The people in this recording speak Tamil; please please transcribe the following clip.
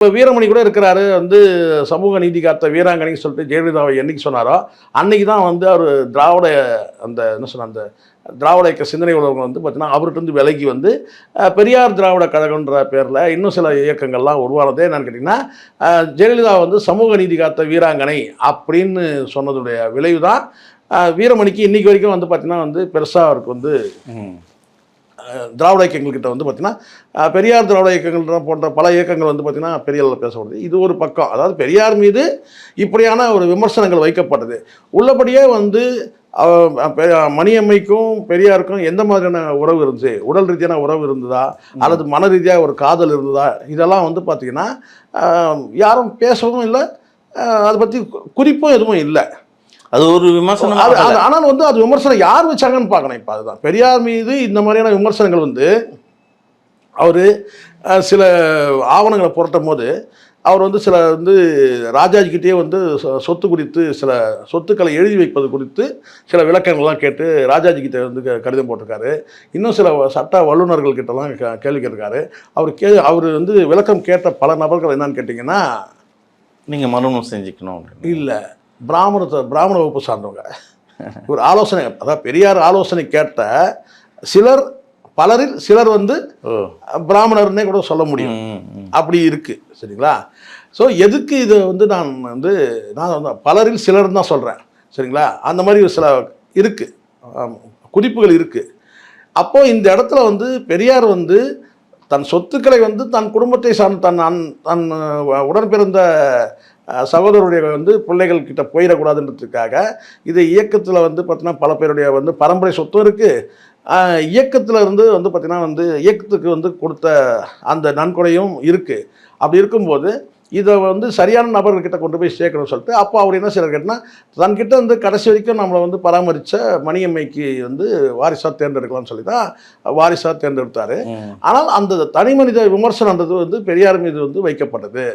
இப்போ வீரமணி கூட இருக்கிறாரு வந்து சமூக நீதி காத்த வீராங்கனைன்னு சொல்லிட்டு ஜெயலலிதாவை என்னைக்கு சொன்னாரோ அன்னைக்கு தான் வந்து அவர் திராவிட அந்த என்ன சொன்ன அந்த திராவிட இயக்க சிந்தனை உள்ளவங்க வந்து பார்த்தீங்கன்னா அவர்கிட்ட வந்து விலகி வந்து பெரியார் திராவிட கழகன்ற பேரில் இன்னும் சில இயக்கங்கள்லாம் உருவானதே என்னன்னு கேட்டிங்கன்னா ஜெயலலிதா வந்து சமூக நீதி காத்த வீராங்கனை அப்படின்னு சொன்னதுடைய விளைவு தான் வீரமணிக்கு இன்றைக்கி வரைக்கும் வந்து பார்த்திங்கன்னா வந்து பெருசாக அவருக்கு வந்து திராவிட இயக்கங்கள்கிட்ட வந்து பார்த்திங்கன்னா பெரியார் திராவிட இயக்கங்கள் போன்ற பல இயக்கங்கள் வந்து பார்த்திங்கன்னா பெரிய அளவில் பேசப்படுது. இது ஒரு பக்கம். அதாவது பெரியார் மீது இப்படியான ஒரு விமர்சனங்கள் வைக்கப்பட்டது. உள்ளபடியே வந்து மணியம்மைக்கும் பெரியாருக்கும் எந்த மாதிரியான உறவு இருந்துச்சு, உடல் ரீதியான உறவு இருந்ததா அல்லது மன ரீதியாக ஒரு காதல் இருந்ததா, இதெல்லாம் வந்து பார்த்திங்கன்னா யாரும் பேசவும் இல்லை, அதை பற்றி குறிப்பும் எதுவும் இல்லை. அது ஒரு விமர்சனம். ஆனால் வந்து அது விமர்சனம் யார் வச்சாங்கன்னு பார்க்கணும். இப்போ அதுதான் பெரியார் மீது இந்த மாதிரியான விமர்சனங்கள் வந்து அவர் சில ஆவணங்களை புரட்டும் போது அவர் வந்து சில வந்து ராஜாஜிக்கிட்டே வந்து சொத்து குறித்து சில சொத்துக்களை எழுதி வைப்பது குறித்து சில விளக்கங்கள்லாம் கேட்டு ராஜாஜிக்கிட்ட வந்து கடிதம் போட்டிருக்காரு. இன்னும் சில சட்ட வல்லுநர்கள்கிட்டலாம் கேள்வி கேட்டிருக்காரு. அவர் வந்து விளக்கம் கேட்ட பல நபர்கள் என்னன்னு கேட்டிங்கன்னா, நீங்கள் மரணம் செஞ்சுக்கணும் இல்லை, பிராமண வகுப்பு சார்ந்தவங்க ஒரு ஆலோசனை, அதாவது பெரியார் ஆலோசனை கேட்ட பலரில் சிலர் வந்து பிராமணர்னே கூட சொல்ல முடியும். அப்படி இருக்கு. சரிங்களா? ஸோ எதுக்கு இதை வந்து நான் வந்து பலரில் சிலர் தான் சொல்கிறேன். சரிங்களா? அந்த மாதிரி சில இருக்கு, குறிப்புகள் இருக்கு. அப்போ இந்த இடத்துல வந்து பெரியார் வந்து தன் சொத்துக்களை வந்து தன் குடும்பத்தை சார்ந்த தன் உடன் பிறந்த சகோதரருடைய வந்து பிள்ளைகள் கிட்ட போயிடக்கூடாதுன்றதுக்காக இது இயக்கத்தில் வந்து பார்த்தீங்கன்னா பல பேருடைய வந்து பரம்பரை சொத்தும் இருக்குது. இயக்கத்தில் இருந்து வந்து பார்த்திங்கன்னா வந்து இயக்கத்துக்கு வந்து கொடுத்த அந்த நன்கொடையும் இருக்குது. அப்படி இருக்கும்போது இதை வந்து சரியான நபர்கிட்ட கொண்டு போய் சேர்க்கணும்னு சொல்லிட்டு அப்போ அவர் என்ன செய்யறாரு கேட்டினா, தன்கிட்ட வந்து கடைசி வரைக்கும் நம்மளை வந்து பராமரித்த மணியம்மைக்கு வந்து வாரிசாக தேர்ந்தெடுக்கலாம்னு சொல்லி தான் வாரிசாக தேர்ந்தெடுத்தார். ஆனால் அந்த தனி மனித விமர்சனன்றது வந்து பெரியார் மீது வந்து வைக்கப்பட்டது.